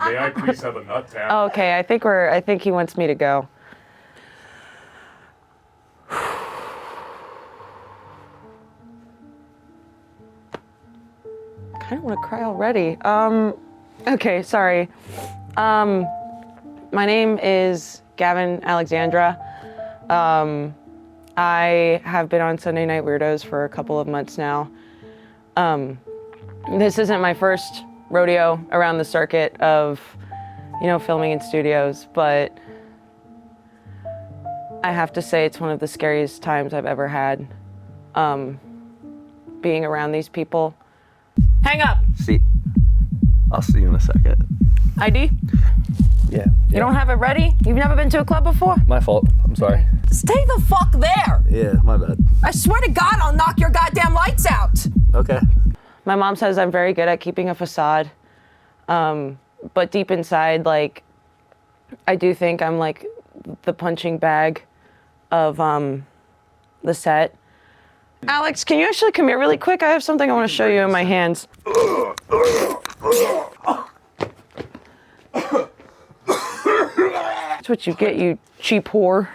May I please have a nut tap? Oh, okay, I think he wants me to go. I kind of want to cry already. Okay, sorry. My name is Gavin Alexandra. I have been on Sunday Night Weirdos for a couple of months now. This isn't my first rodeo around the circuit of, filming in studios, but I have to say it's one of the scariest times I've ever had, being around these people. Hang up! I'll see you in a second. ID? Yeah. You don't have it ready? You've never been to a club before? My fault, I'm sorry. Stay the fuck there! Yeah, my bad. I swear to God, I'll knock your goddamn lights out! Okay. My mom says I'm very good at keeping a facade, but deep inside, I do think I'm the punching bag of the set. Alex, can you actually come here really quick? I have something I want to show you in my hands. That's what you get, you cheap whore.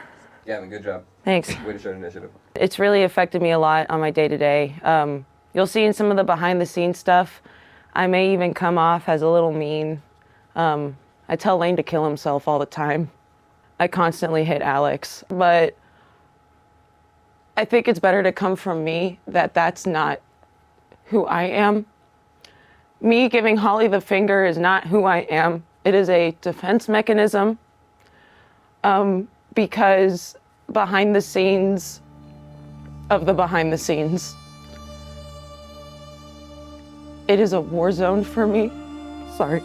Gavin, good job. Thanks. Way to show initiative. It's really affected me a lot on my day-to-day. You'll see in some of the behind-the-scenes stuff, I may even come off as a little mean. I tell Lane to kill himself all the time. I constantly hit Alex, but I think it's better to come from me that that's not who I am. Me giving Holly the finger is not who I am. It is a defense mechanism, because behind the scenes of the behind the scenes, it is a war zone for me. Sorry.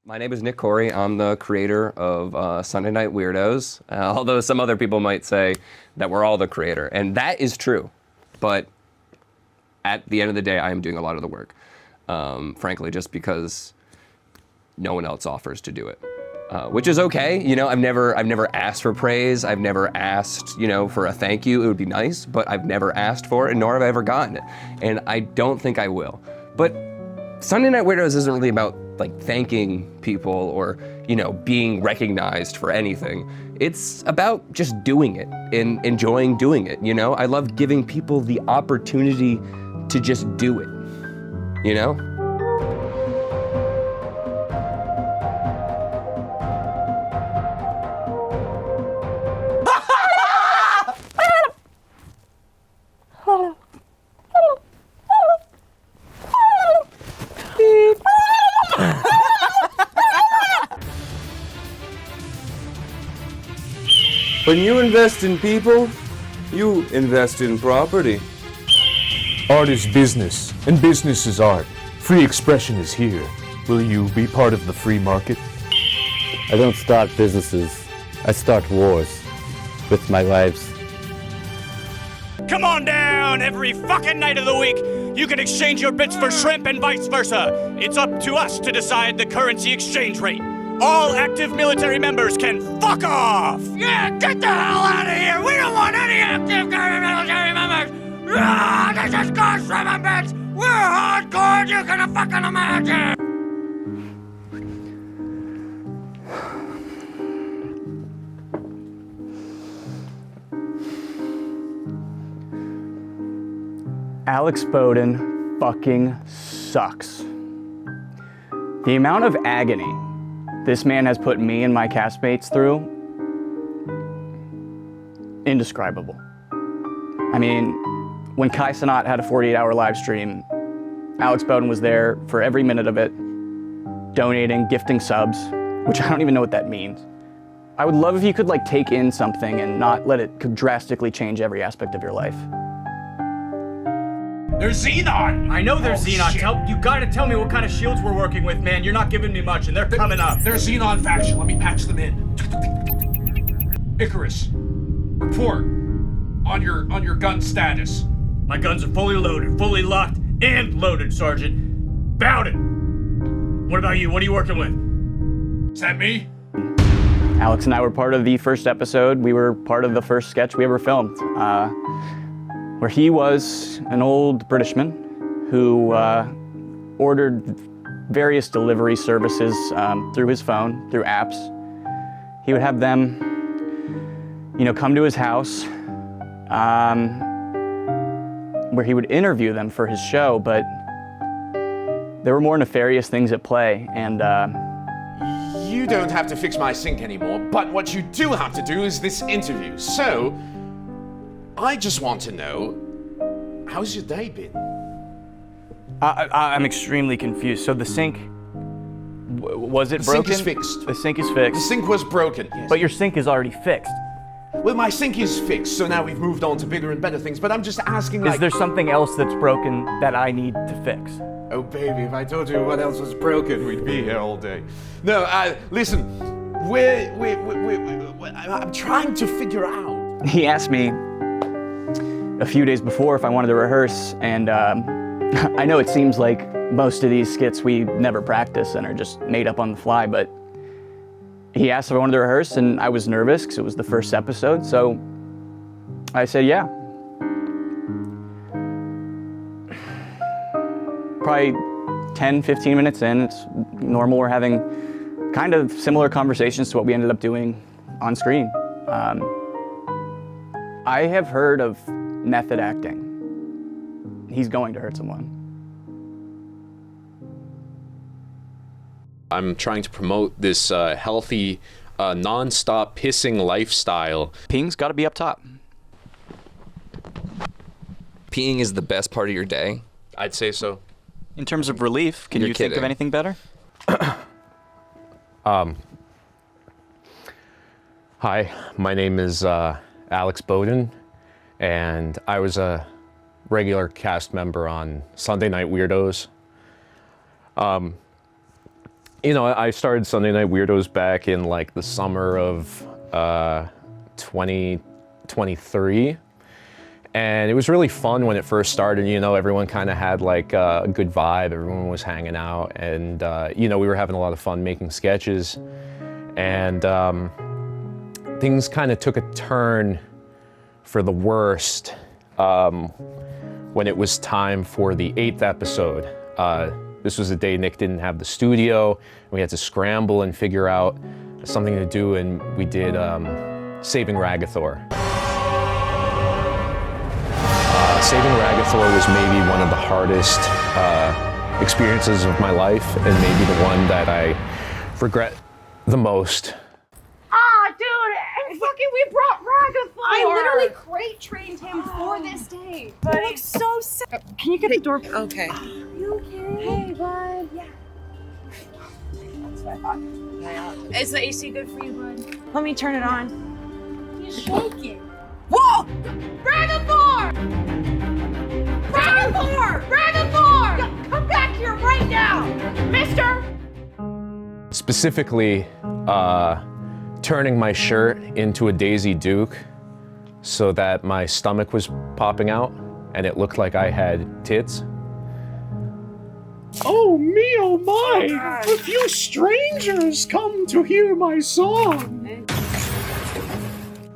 My name is Nick Corey. I'm the creator of Sunday Night Weirdos, although some other people might say that we're all the creator, and that is true. But at the end of the day, I am doing a lot of the work, frankly, just because no one else offers to do it, which is okay. I've never asked for praise. I've never asked, for a thank you. It would be nice, but I've never asked for it, and nor have I ever gotten it, and I don't think I will. But Sunday Night Weirdos isn't really about thanking people or, being recognized for anything. It's about just doing it and enjoying doing it, I love giving people the opportunity to just do it, When you invest in people, you invest in property. Art is business, and business is art. Free expression is here. Will you be part of the free market? I don't start businesses, I start wars with my wives. Come on down every fucking night of the week. You can exchange your bits for shrimp and vice versa. It's up to us to decide the currency exchange rate. All active military members can fuck off! Yeah, get the hell out of here! We don't want any active military members! Ah, this is God's son of a bitch! We're hardcore, you can fucking imagine! Alex Bowden fucking sucks. The amount of agony this man has put me and my castmates through, indescribable. I mean, when Kai Cenat had a 48-hour live stream, Alex Bowden was there for every minute of it, donating, gifting subs, which I don't even know what that means. I would love if you could like take in something and not let it drastically change every aspect of your life. They're Xenon! I know they're Xenon. You gotta tell me what kind of shields we're working with, man. You're not giving me much, and they're coming up. They're Xenon faction. Let me patch them in. Icarus, report on your gun status. My guns are fully loaded, fully locked, and loaded, Sergeant. Bout it! What about you? What are you working with? Is that me? Alex and I were part of the first episode. We were part of the first sketch we ever filmed, where he was an old Britishman who ordered various delivery services through his phone, through apps. He would have them, come to his house, where he would interview them for his show, but there were more nefarious things at play, and You don't have to fix my sink anymore, but what you do have to do is this interview. So, I just want to know, how's your day been? I'm extremely confused. So the sink, was it broken? The sink is fixed. The sink is fixed. The sink was broken, yes. But your sink is already fixed. Well, my sink is fixed, so now we've moved on to bigger and better things, but I'm just asking, Is there something else that's broken that I need to fix? Oh, baby, if I told you what else was broken, we'd be here all day. No, listen, I'm trying to figure out. He asked me a few days before if I wanted to rehearse, and I know it seems like most of these skits we never practice and are just made up on the fly, but he asked if I wanted to rehearse, and I was nervous because it was the first episode, so I said yeah. Probably 10, 15 minutes in, it's normal. We're having kind of similar conversations to what we ended up doing on screen. I have heard of method acting. He's going to hurt someone. I'm trying to promote this healthy, non-stop pissing lifestyle. Peeing's got to be up top. Peeing is the best part of your day? I'd say so. In terms of relief, can you think of anything better? Hi, my name is Alex Bowden, and I was a regular cast member on Sunday Night Weirdos. I started Sunday Night Weirdos back in like the summer of 2023. And it was really fun when it first started. Everyone kind of had like a good vibe. Everyone was hanging out, and we were having a lot of fun making sketches. And things kind of took a turn for the worst when it was time for the 8th episode. This was the day Nick didn't have the studio. We had to scramble and figure out something to do, and we did Saving Ragathor. Saving Ragathor was maybe one of the hardest experiences of my life, and maybe the one that I regret the most. Ah, dude, we brought Ragathor. I literally crate trained him for this day. But he looks so sick. Can you get the door? Okay. Are you okay? Hey, bud. Yeah. That's what I thought. Yeah. Is the AC good for you, bud? Let me turn it on. He's shaking. Whoa! Ragathor! Ragathor! Ragathor! Come back here right now, mister! Specifically, turning my shirt into a Daisy Duke so that my stomach was popping out and it looked like I had tits. Oh me, oh my! A few strangers come to hear my song.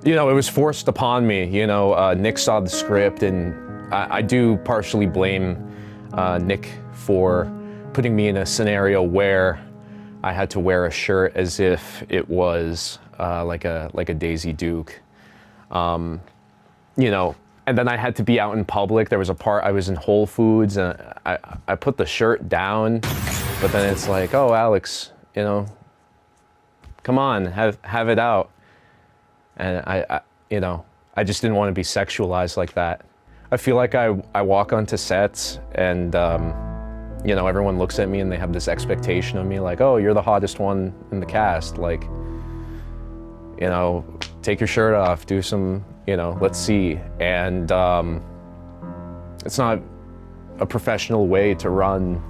It was forced upon me. Nick saw the script, and I do partially blame Nick for putting me in a scenario where I had to wear a shirt as if it was like a Daisy Duke. And then I had to be out in public. There was a part I was in Whole Foods, and I put the shirt down, but then it's like, oh, Alex, come on, have it out. And I just didn't want to be sexualized like that. I feel like I walk onto sets and, everyone looks at me and they have this expectation of me like, oh, you're the hottest one in the cast. Like, you know, take your shirt off, do some, you know, let's see. And it's not a professional way to run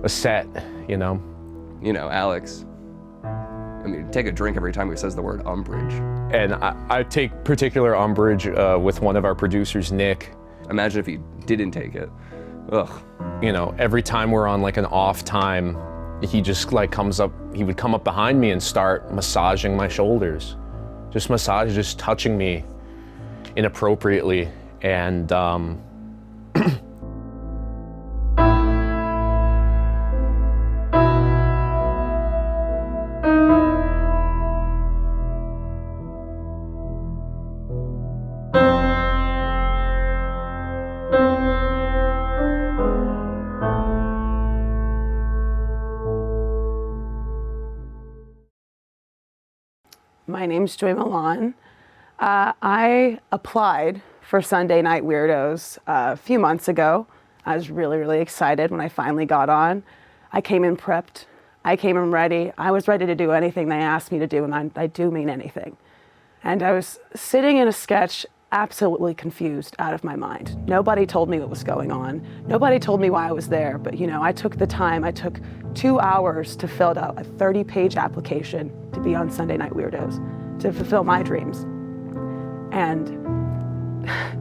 a set, you know. You know, Alex, I mean, take a drink every time he says the word umbrage. And I take particular umbrage with one of our producers, Nick. Imagine if he didn't take it. Ugh. You know, every time we're on like an off time, he just like he would come up behind me and start massaging my shoulders. Just touching me inappropriately. And My name's Joy Milan. I applied for Sunday Night Weirdos a few months ago. I was really, really excited when I finally got on. I came in prepped. I came in ready. I was ready to do anything they asked me to do, and I do mean anything. And I was sitting in a sketch absolutely confused, out of my mind. Nobody told me what was going on. Nobody told me why I was there, but you know, I took the time. I took 2 hours to fill out a 30-page application to be on Sunday Night Weirdos, to fulfill my dreams. And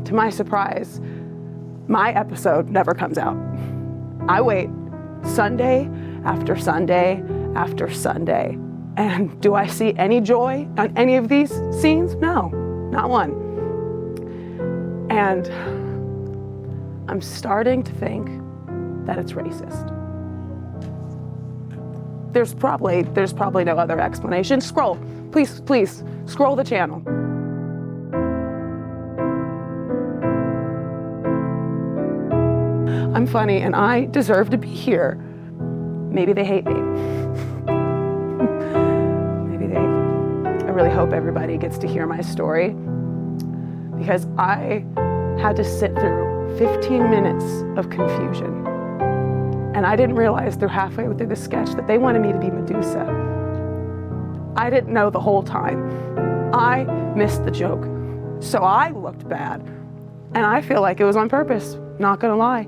to my surprise, my episode never comes out. I wait Sunday after Sunday after Sunday. And do I see any joy on any of these scenes? No, not one. And I'm starting to think that it's racist. There's probably no other explanation. Scroll, please, scroll the channel. I'm funny and I deserve to be here. Maybe they hate me. I really hope everybody gets to hear my story, because I had to sit through 15 minutes of confusion. And I didn't realize halfway through the sketch that they wanted me to be Medusa. I didn't know the whole time. I missed the joke. So I looked bad. And I feel like it was on purpose, not gonna lie.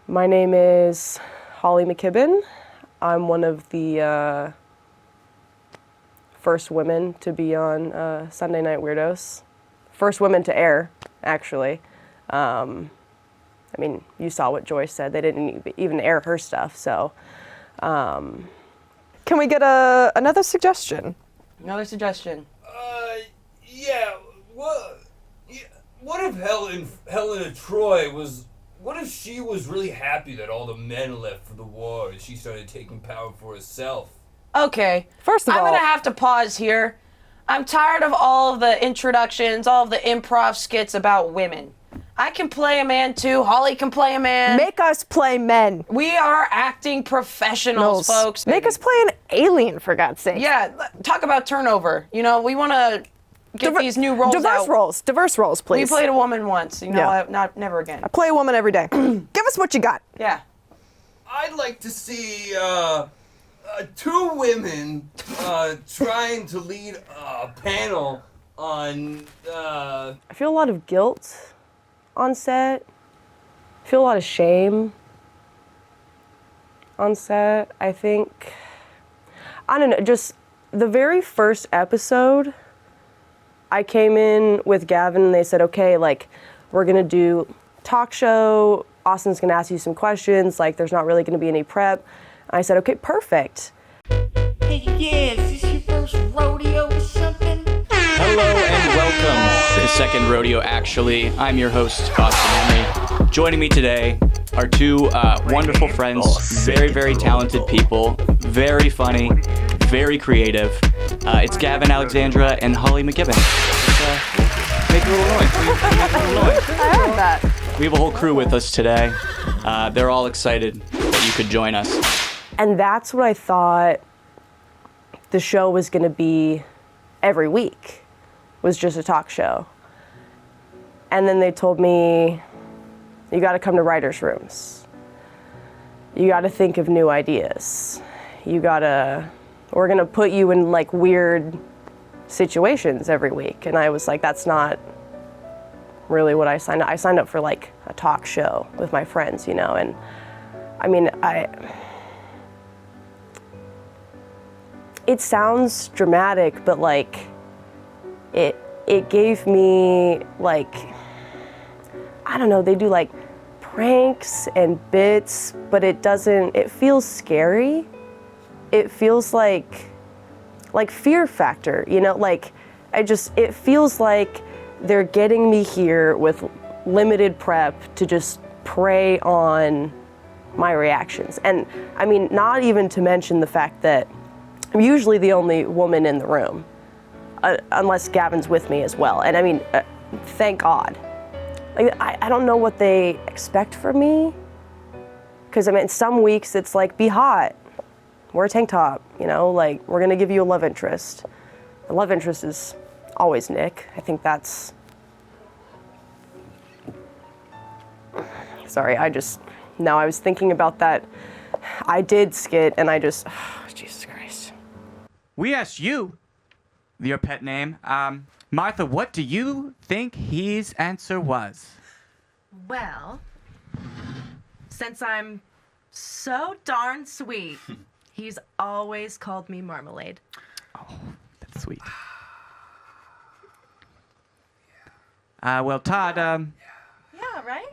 My name is Holly McKibben. I'm one of the first women to be on Sunday Night Weirdos. First women to air, actually. I mean, you saw what Joyce said. They didn't even air her stuff, so. Can we get another suggestion? Another suggestion. Yeah, what if Helena Troy was... What if she was really happy that all the men left for the war and she started taking power for herself? Okay. First of all, I'm gonna have to pause here. I'm tired of all of the introductions, all of the improv skits about women. I can play a man too. Holly can play a man. Make us play men. We are acting professionals, folks. Make us play an alien, for God's sake. Yeah, talk about turnover. You know, we want to get these new roles Diverse roles, please. We played a woman once, you know, never again. I play a woman every day. Give us what you got. Yeah. I'd like to see 2 women trying to lead a panel on... I feel a lot of guilt on set. I feel a lot of shame on set. I think, I don't know, just the very first episode, I came in with Gavin and they said, okay, like, we're gonna do talk show, Austin's gonna ask you some questions, like, there's not really gonna be any prep. And I said, okay, perfect. Hey, yeah, is this your first rodeo or something? Hello and welcome to Second Rodeo Actually. I'm your host, Austin Henry. Joining me today are 2 wonderful friends, very, very talented people, very funny, very creative. It's Gavin Alexandra and Holly McKibben. Make a little noise. I heard that. We have a whole crew with us today. They're all excited that you could join us. And that's what I thought the show was going to be every week, was just a talk show. And then they told me, you got to come to writers' rooms. You got to think of new ideas. We're going to put you in like weird situations every week. And I was like, that's not really what I signed up. I signed up for like a talk show with my friends, you know, and I mean, it sounds dramatic, but like it gave me like, I don't know, they do like pranks and bits, but it feels scary. It feels like Fear Factor, you know, like it feels like they're getting me here with limited prep to just prey on my reactions. And I mean, not even to mention the fact that I'm usually the only woman in the room, unless Gavin's with me as well. And I mean, thank God. Like, I don't know what they expect from me. Because I mean, some weeks it's like, be hot, wear a tank top, you know, like we're gonna give you a love interest. The love interest is always Nick. I think that's, sorry, I was thinking about that. I did skit and Jesus Christ. We asked you, your pet name, Martha, what do you think his answer was? Well, since I'm so darn sweet, he's always called me Marmalade. Oh, that's sweet. Well, Todd, Yeah, right?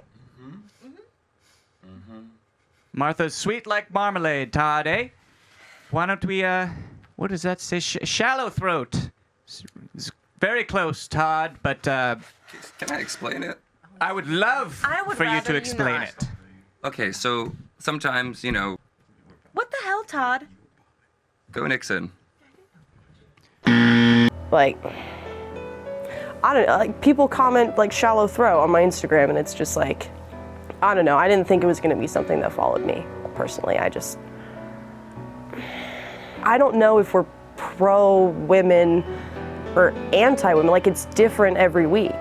Martha's sweet like marmalade, Todd, eh? Why don't we, what does that say? Shallow throat. It's very close, Todd, but, Can I explain it? I would love for you to explain it. Okay, so sometimes, you know, What the hell, Todd? go Nixon. Like, I don't know, like people comment like shallow throat on my Instagram and it's just like, I don't know, I didn't think it was gonna be something that followed me personally. I don't know if we're pro-women or anti-women, like it's different every week.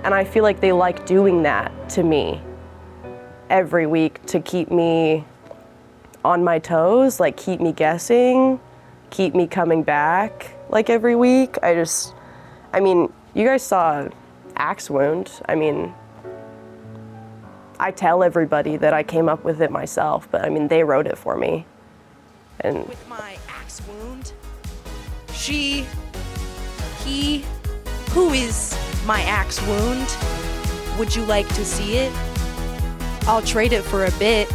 And I feel like they like doing that to me every week to keep me on my toes, like keep me guessing, keep me coming back like every week. I mean, you guys saw Axe Wound. I mean, I tell everybody that I came up with it myself, but I mean, they wrote it for me. And With my axe wound, she, he, who is my axe wound? Would you like to see it? I'll trade it for a bit,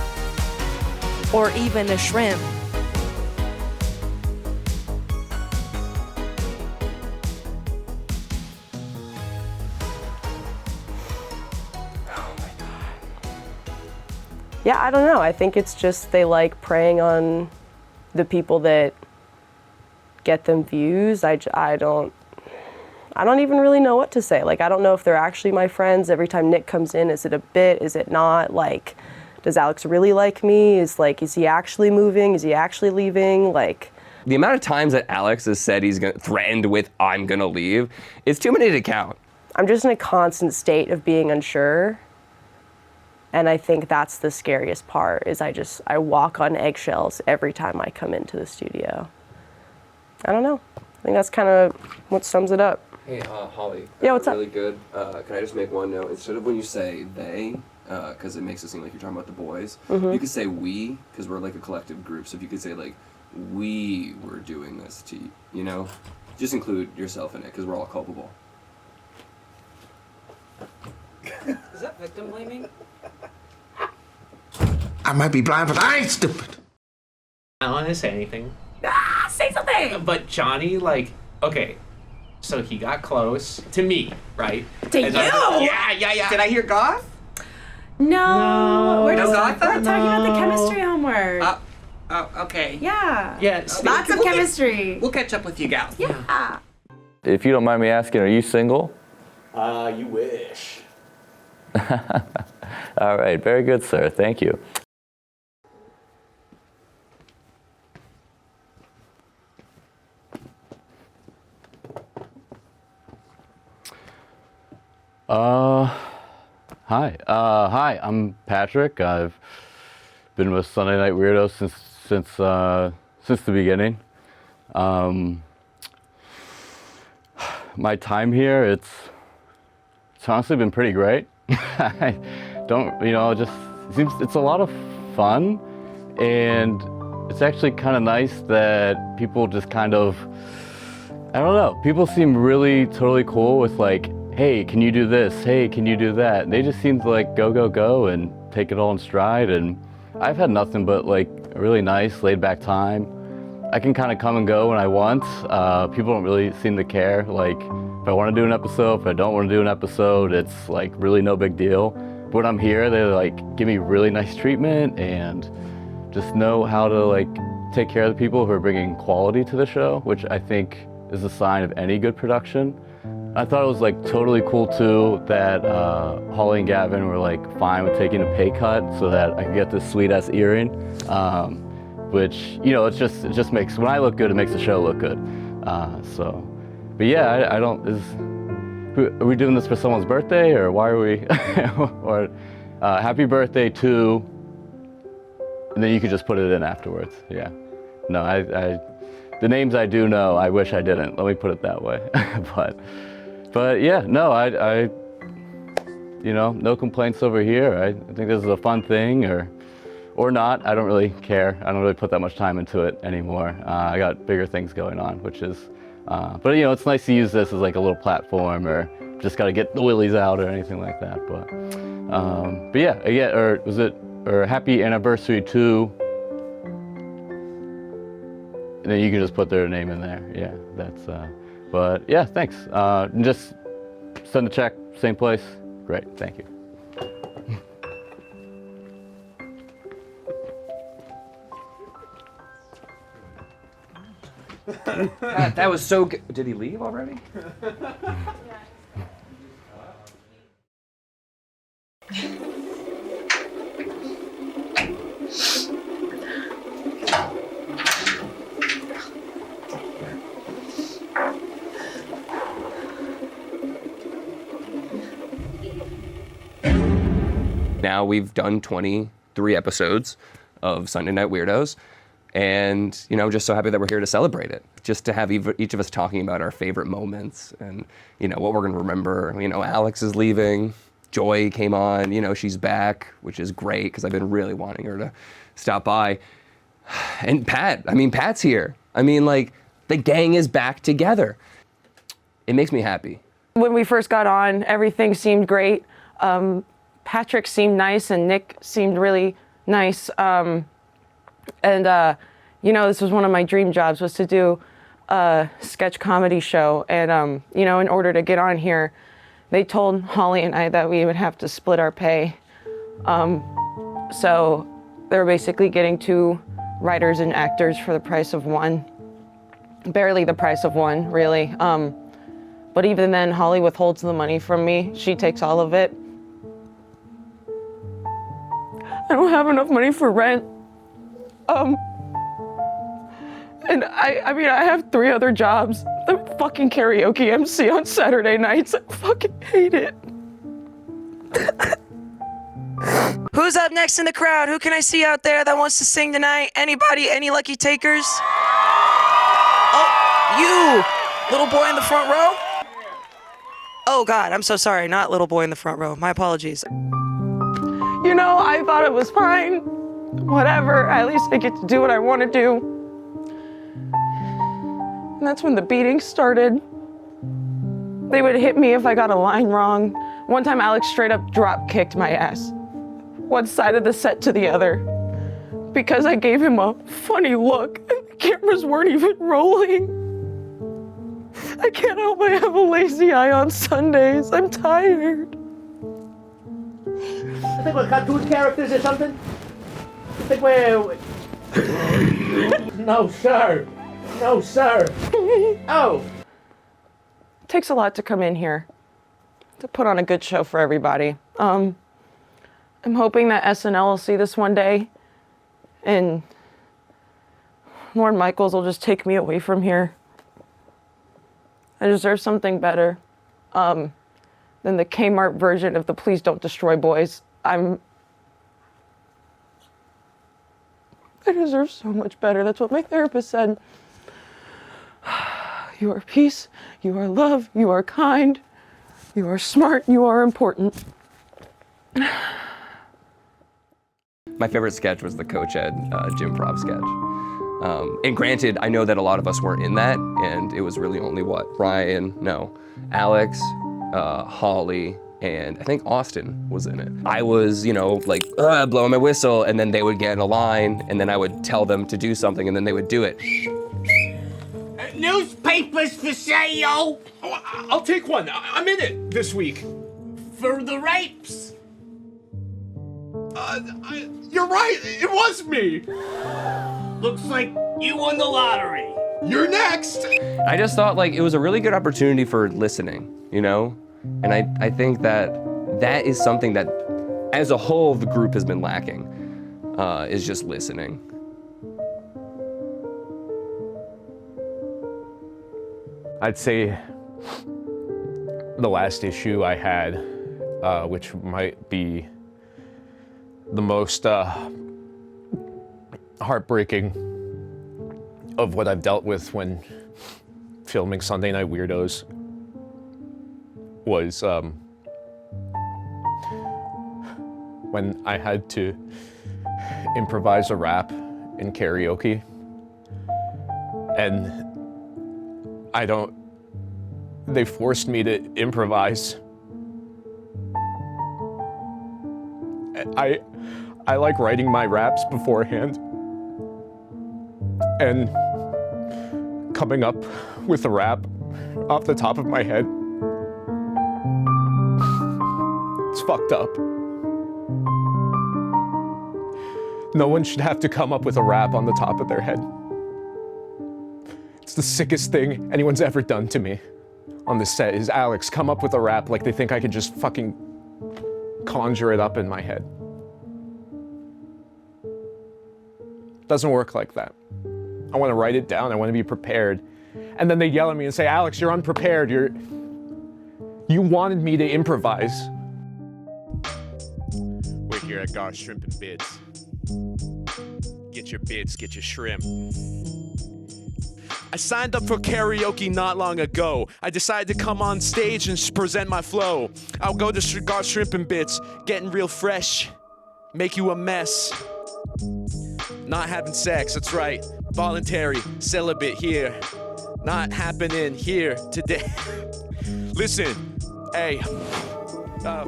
or even a shrimp. yeah, I don't know. I think it's just they like preying on the people that get them views. I don't even really know what to say. Like, I don't know if they're actually my friends. Every time Nick comes in, is it a bit? Is it not? Like, does Alex really like me? Is he actually moving? Is he actually leaving? Like, The amount of times that Alex has said he's threatened with "I'm gonna leave" is too many to count. I'm just in a constant state of being unsure. And I think that's the scariest part, is I walk on eggshells every time I come into the studio. I don't know. I think that's kind of what sums it up. Hey, Holly. Yeah, what's up? Really good. Can I just make one note? Instead of when you say they, because it makes it seem like you're talking about the boys, you could say we, because we're like a collective group. So if you could say like, we were doing this to you, you know? Just include yourself in it, because we're all culpable. Is that victim blaming? I might be blind, but I ain't stupid. I don't want to say anything. Ah, say something! But Johnny, like, okay, so he got close to me, right? To And you? Yeah. Did I hear goth? No, we're just Goth? we're talking about the chemistry homework. Oh, okay. Yeah. Yeah. Lots of chemistry. We'll catch up with you gals. Yeah. If you don't mind me asking, are you single? You wish. All right, very good, sir. Thank you. Hi. Hi, I'm Patrick. I've been with Sunday Night Weirdos since the beginning. My time here, it's honestly been pretty great. I don't, just seems it's a lot of fun, and it's actually kind of nice that people just kind of, I don't know, people seem really totally cool with like, hey, can you do this? Hey, can you do that? They just seem to like go and take it all in stride, and I've had nothing but like a really nice laid back time. I can kind of come and go when I want. People don't really seem to care. Like if I want to do an episode, if I don't want to do an episode, it's like really no big deal. But when I'm here, they like give me really nice treatment and just know how to like take care of the people who are bringing quality to the show, which I think is a sign of any good production. I thought it was like totally cool too that Holly and Gavin were like fine with taking a pay cut so that I could get this sweet ass earring, which it just makes, when I look good, it makes the show look good. But yeah, are we doing this for someone's birthday, or why are we, or happy birthday to, and then you could just put it in afterwards. Yeah, no, the names I do know, I wish I didn't. Let me put it that way. But yeah, no, no complaints over here. I think this is a fun thing, or not. I don't really care. I don't really put that much time into it anymore. I got bigger things going on, which is, but it's nice to use this as like a little platform, or just gotta get the willies out or anything like that. But yeah, or happy anniversary to. And then you can just put their name in there. Yeah, that's, but yeah, thanks. Just send a check, same place. Great, thank you. God, that was so good. Did he leave already? Now we've done 23 episodes of Sunday Night Weirdos, and just so happy that we're here to celebrate it. Just to have each of us talking about our favorite moments and what we're gonna remember. Alex is leaving, Joy came on, she's back, which is great because I've been really wanting her to stop by. And Pat's here. The gang is back together. It makes me happy. When we first got on, everything seemed great. Patrick seemed nice and Nick seemed really nice. This was one of my dream jobs, was to do a sketch comedy show. And, in order to get on here, they told Holly and I that we would have to split our pay. So they were basically getting 2 writers and actors for the price of 1. Barely the price of 1, really. But even then, Holly withholds the money from me. She takes all of it. I don't have enough money for rent. And I have 3 other jobs. I'm a fucking karaoke MC on Saturday nights. I fucking hate it. Who's up next in the crowd? Who can I see out there that wants to sing tonight? Anybody? Any lucky takers? Oh, you, little boy in the front row? Oh God, I'm so sorry. Not little boy in the front row. My apologies. I thought it was fine. Whatever, at least I get to do what I want to do. And that's when the beatings started. They would hit me if I got a line wrong. One time Alex straight up drop kicked my ass. One side of the set to the other. Because I gave him a funny look and the cameras weren't even rolling. I can't help but have a lazy eye on Sundays. I'm tired. I think we're cartoon characters or something. I think we're... No, sir. No, sir. Oh. It takes a lot to come in here to put on a good show for everybody. I'm hoping that SNL will see this one day and Lorne Michaels will just take me away from here. I deserve something better. than the Kmart version of the Please Don't Destroy Boys. I deserve so much better. That's what my therapist said. You are peace, you are love, you are kind, you are smart, you are important. My favorite sketch was the Coach Ed Jim Prov sketch. And granted, I know that a lot of us weren't in that, and it was really only Alex, Holly, and I think Austin was in it. I was, like, blowing my whistle, and then they would get in a line, and then I would tell them to do something, and then they would do it. Newspapers for sale! Oh, I'll take one. I'm in it this week. For the rapes! You're right. It was me. Looks like you won the lottery. You're next. I just thought, like, it was a really good opportunity for listening, And I think that is something that, as a whole, the group has been lacking, is just listening. I'd say the last issue I had, which might be the most heartbreaking of what I've dealt with when filming Sunday Night Weirdos, was when I had to improvise a rap in karaoke. And they forced me to improvise. I like writing my raps beforehand and coming up with a rap off the top of my head. It's fucked up. No one should have to come up with a rap on the top of their head. It's the sickest thing anyone's ever done to me on the set is, Alex, come up with a rap, like they think I could just fucking conjure it up in my head. Doesn't work like that. I want to write it down, I want to be prepared. And then they yell at me and say, Alex, you're unprepared, you wanted me to improvise. We're here at Gar Shrimp and Bits. Get your bits, get your shrimp. I signed up for karaoke not long ago. I decided to come on stage and present my flow. I'll go to Gar Shrimp and Bits, getting real fresh, make you a mess. Not having sex, that's right. Voluntary, celibate here. Not happening here today. Listen, hey. I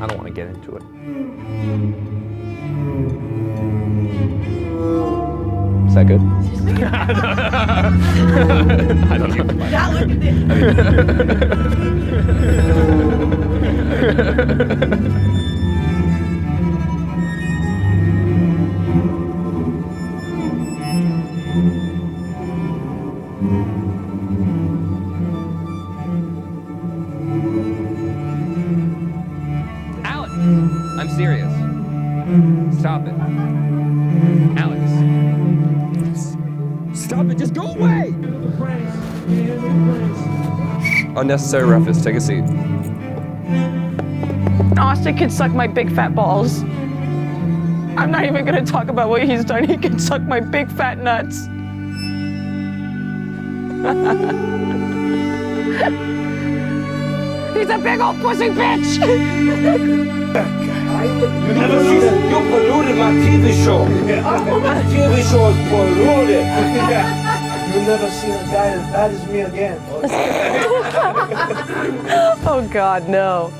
don't want to get into it. Is that good? I don't know. Now look at Alex, I'm serious. Stop it. Alex. Stop it, just go away! Unnecessary roughness, take a seat. Austin can suck my big fat balls. I'm not even gonna talk about what he's done. He can suck my big fat nuts. He's a big old pussy bitch! You never seen it? You polluted my TV show. My TV show is polluted. You never seen a guy as bad as me again. Oh God, no.